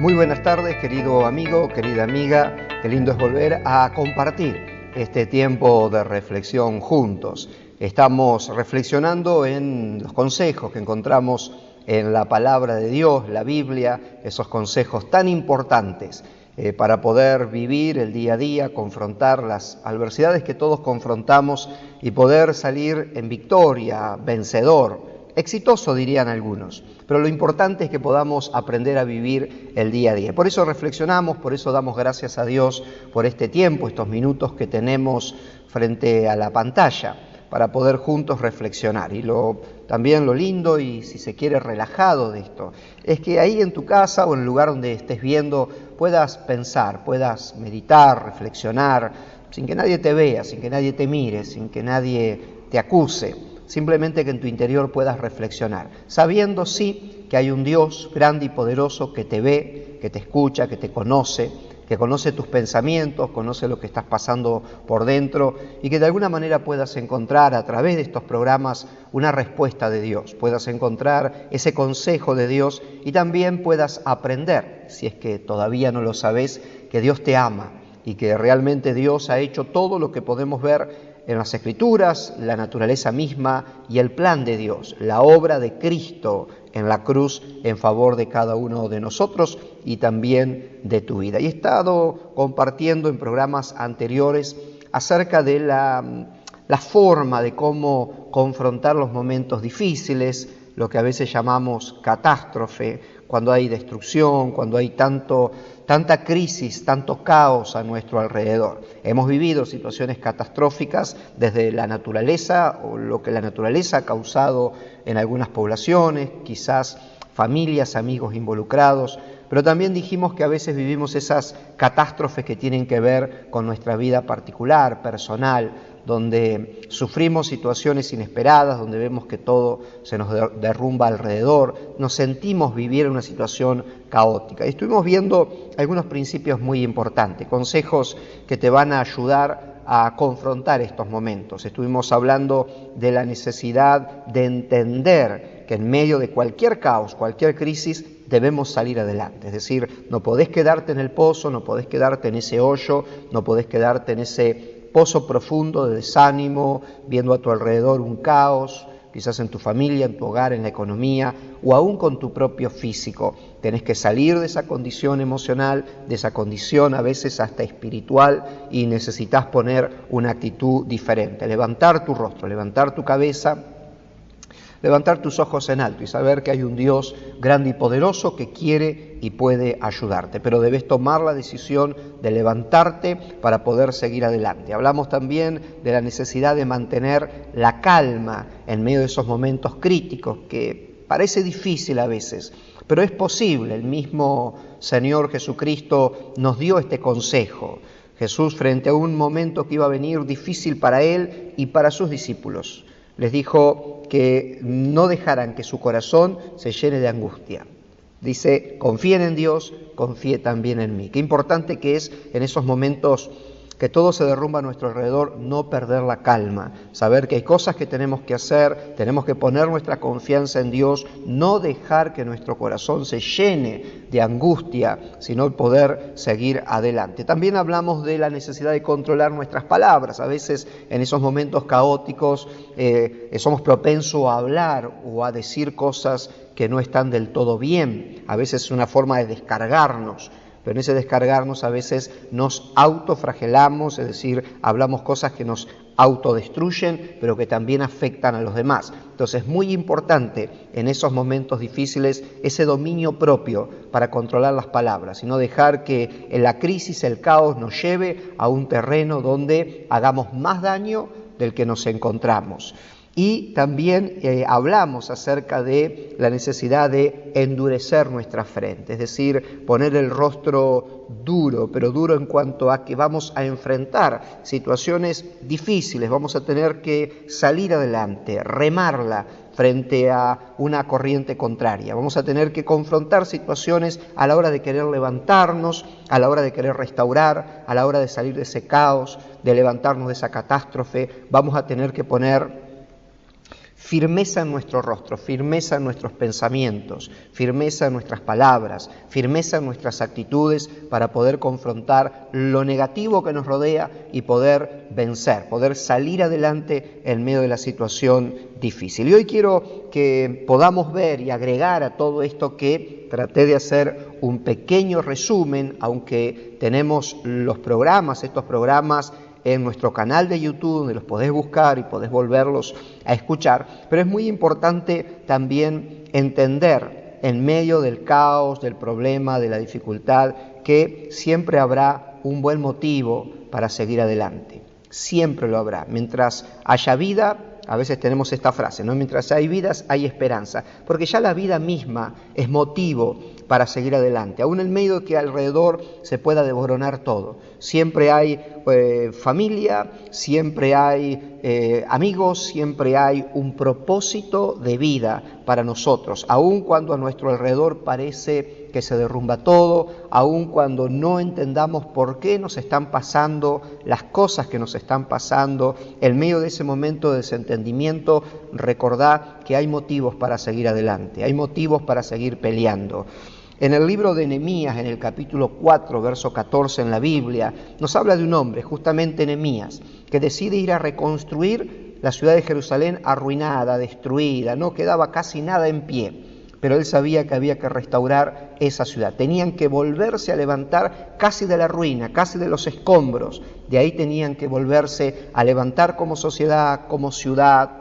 Muy buenas tardes, querido amigo, querida amiga. Qué lindo es volver a compartir este tiempo de reflexión juntos. Estamos reflexionando en los consejos que encontramos en la palabra de Dios, la Biblia, esos consejos tan importantes para poder vivir el día a día, confrontar las adversidades que todos confrontamos y poder salir en victoria, vencedor, exitoso dirían algunos, pero lo importante es que podamos aprender a vivir el día a día. Por eso reflexionamos, por eso damos gracias a Dios por este tiempo, estos minutos que tenemos frente a la pantalla para poder juntos reflexionar. Y también lo lindo y si se quiere relajado de esto, es que ahí en tu casa o en el lugar donde estés viendo puedas pensar, puedas meditar, reflexionar, sin que nadie te vea, sin que nadie te mire, sin que nadie te acuse. Simplemente que en tu interior puedas reflexionar, sabiendo sí que hay un Dios grande y poderoso que te ve, que te escucha, que te conoce, que conoce tus pensamientos, conoce lo que estás pasando por dentro y que de alguna manera puedas encontrar a través de estos programas una respuesta de Dios, puedas encontrar ese consejo de Dios y también puedas aprender, si es que todavía no lo sabes, que Dios te ama y que realmente Dios ha hecho todo lo que podemos ver en las Escrituras, la naturaleza misma y el plan de Dios, la obra de Cristo en la cruz en favor de cada uno de nosotros y también de tu vida. Y he estado compartiendo en programas anteriores acerca de la forma de cómo confrontar los momentos difíciles, lo que a veces llamamos catástrofe, cuando hay destrucción, cuando hay tanta crisis, tanto caos a nuestro alrededor. Hemos vivido situaciones catastróficas desde la naturaleza o lo que la naturaleza ha causado en algunas poblaciones, quizás familias, amigos involucrados, pero también dijimos que a veces vivimos esas catástrofes que tienen que ver con nuestra vida particular, personal, donde sufrimos situaciones inesperadas, donde vemos que todo se nos derrumba alrededor, nos sentimos vivir en una situación caótica. Y estuvimos viendo algunos principios muy importantes, consejos que te van a ayudar a confrontar estos momentos. Estuvimos hablando de la necesidad de entender que en medio de cualquier caos, cualquier crisis, debemos salir adelante. Es decir, no podés quedarte en el pozo, no podés quedarte en ese hoyo, no podés quedarte en ese pozo profundo de desánimo, viendo a tu alrededor un caos, quizás en tu familia, en tu hogar, en la economía o aún con tu propio físico. Tenés que salir de esa condición emocional, de esa condición a veces hasta espiritual y necesitas poner una actitud diferente, levantar tu rostro, levantar tu cabeza, levantar tus ojos en alto y saber que hay un Dios grande y poderoso que quiere y puede ayudarte. Pero debes tomar la decisión de levantarte para poder seguir adelante. Hablamos también de la necesidad de mantener la calma en medio de esos momentos críticos que parece difícil a veces, pero es posible. El mismo Señor Jesucristo nos dio este consejo. Jesús, frente a un momento que iba a venir difícil para Él y para sus discípulos, les dijo que no dejaran que su corazón se llene de angustia. Dice, confíen en Dios, confíe también en mí. Qué importante que es en esos momentos que todo se derrumba a nuestro alrededor, no perder la calma, saber que hay cosas que tenemos que hacer, tenemos que poner nuestra confianza en Dios, no dejar que nuestro corazón se llene de angustia, sino poder seguir adelante. También hablamos de la necesidad de controlar nuestras palabras. A veces en esos momentos caóticos somos propensos a hablar o a decir cosas que no están del todo bien. A veces es una forma de descargarnos. Pero en ese descargarnos a veces nos autoflagelamos, es decir, hablamos cosas que nos autodestruyen, pero que también afectan a los demás. Entonces es muy importante en esos momentos difíciles ese dominio propio para controlar las palabras y no dejar que en la crisis, el caos nos lleve a un terreno donde hagamos más daño del que nos encontramos. Y también hablamos acerca de la necesidad de endurecer nuestra frente, es decir, poner el rostro duro, pero duro en cuanto a que vamos a enfrentar situaciones difíciles, vamos a tener que salir adelante, remarla frente a una corriente contraria. Vamos a tener que confrontar situaciones a la hora de querer levantarnos, a la hora de querer restaurar, a la hora de salir de ese caos, de levantarnos de esa catástrofe. Vamos a tener que poner firmeza en nuestro rostro, firmeza en nuestros pensamientos, firmeza en nuestras palabras, firmeza en nuestras actitudes para poder confrontar lo negativo que nos rodea y poder vencer, poder salir adelante en medio de la situación difícil. Y hoy quiero que podamos ver y agregar a todo esto que traté de hacer un pequeño resumen, aunque tenemos estos programas en nuestro canal de YouTube, donde los podés buscar y podés volverlos a escuchar, pero es muy importante también entender en medio del caos, del problema, de la dificultad, que siempre habrá un buen motivo para seguir adelante. Siempre lo habrá. Mientras haya vida, a veces tenemos esta frase, ¿no? Mientras hay vidas, hay esperanza, porque ya la vida misma es motivo para seguir adelante, aún en medio de que alrededor se pueda desboronar todo. Siempre hay familia, siempre hay amigos, siempre hay un propósito de vida para nosotros, aun cuando a nuestro alrededor parece que se derrumba todo, aun cuando no entendamos por qué nos están pasando las cosas que nos están pasando. En medio de ese momento de desentendimiento, recordá que hay motivos para seguir adelante, hay motivos para seguir peleando. En el libro de Nehemías, en el capítulo 4, verso 14 en la Biblia, nos habla de un hombre, justamente Nehemías, que decide ir a reconstruir la ciudad de Jerusalén arruinada, destruida, no quedaba casi nada en pie, pero él sabía que había que restaurar esa ciudad. Tenían que volverse a levantar casi de la ruina, casi de los escombros, de ahí tenían que volverse a levantar como sociedad, como ciudad,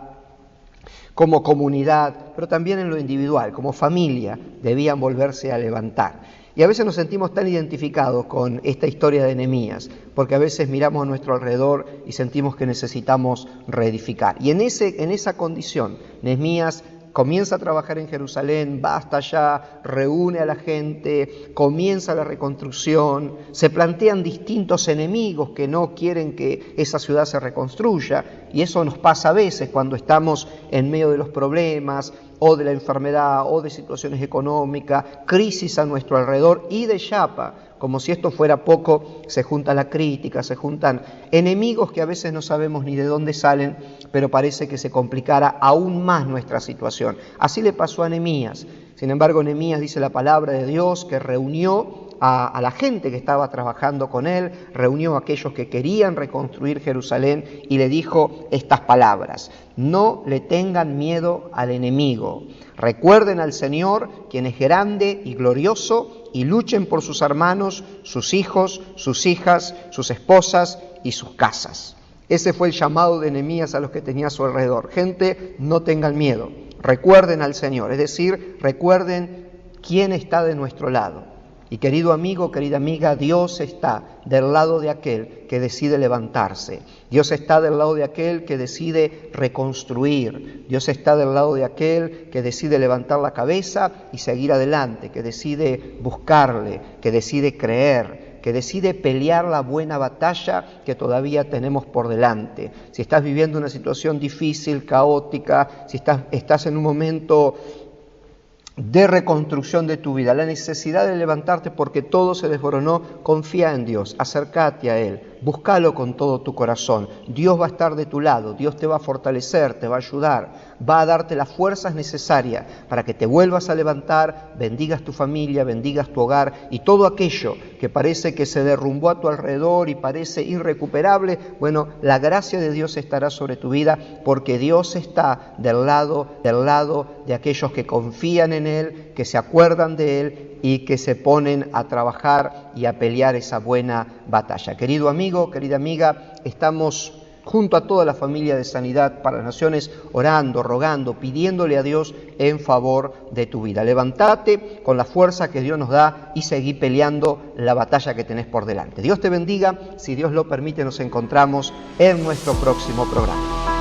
como comunidad, pero también en lo individual, como familia, debían volverse a levantar. Y a veces nos sentimos tan identificados con esta historia de Nehemías, porque a veces miramos a nuestro alrededor y sentimos que necesitamos reedificar. Y en esa condición, Nehemías comienza a trabajar en Jerusalén, va hasta allá, reúne a la gente, comienza la reconstrucción, se plantean distintos enemigos que no quieren que esa ciudad se reconstruya, y eso nos pasa a veces cuando estamos en medio de los problemas, o de la enfermedad, o de situaciones económicas, crisis a nuestro alrededor, y de chapa, como si esto fuera poco, se junta la crítica, se juntan enemigos que a veces no sabemos ni de dónde salen, pero parece que se complicara aún más nuestra situación. Así le pasó a Nehemías. Sin embargo, Nehemías, dice la palabra de Dios, que reunió a la gente que estaba trabajando con él, reunió a aquellos que querían reconstruir Jerusalén y le dijo estas palabras: no le tengan miedo al enemigo, recuerden al Señor, quien es grande y glorioso, y luchen por sus hermanos, sus hijos, sus hijas, sus esposas y sus casas. Ese fue el llamado de Nehemías a los que tenía a su alrededor. Gente, no tengan miedo, recuerden al Señor, es decir, recuerden quién está de nuestro lado. Y querido amigo, querida amiga, Dios está del lado de aquel que decide levantarse. Dios está del lado de aquel que decide reconstruir. Dios está del lado de aquel que decide levantar la cabeza y seguir adelante, que decide buscarle, que decide creer, que decide pelear la buena batalla que todavía tenemos por delante. Si estás viviendo una situación difícil, caótica, si estás en un momento de reconstrucción de tu vida, la necesidad de levantarte porque todo se desboronó, confía en Dios, acércate a Él, búscalo con todo tu corazón. Dios va a estar de tu lado, Dios te va a fortalecer, te va a ayudar, va a darte las fuerzas necesarias para que te vuelvas a levantar, bendigas tu familia, bendigas tu hogar, y todo aquello que parece que se derrumbó a tu alrededor y parece irrecuperable, bueno, la gracia de Dios estará sobre tu vida, porque Dios está del lado de aquellos que confían en Él, que se acuerdan de Él y que se ponen a trabajar y a pelear esa buena batalla. Querido amigo, querida amiga, estamos junto a toda la familia de Sanidad para las Naciones, orando, rogando, pidiéndole a Dios en favor de tu vida. Levántate con la fuerza que Dios nos da y seguí peleando la batalla que tenés por delante. Dios te bendiga. Si Dios lo permite, nos encontramos en nuestro próximo programa.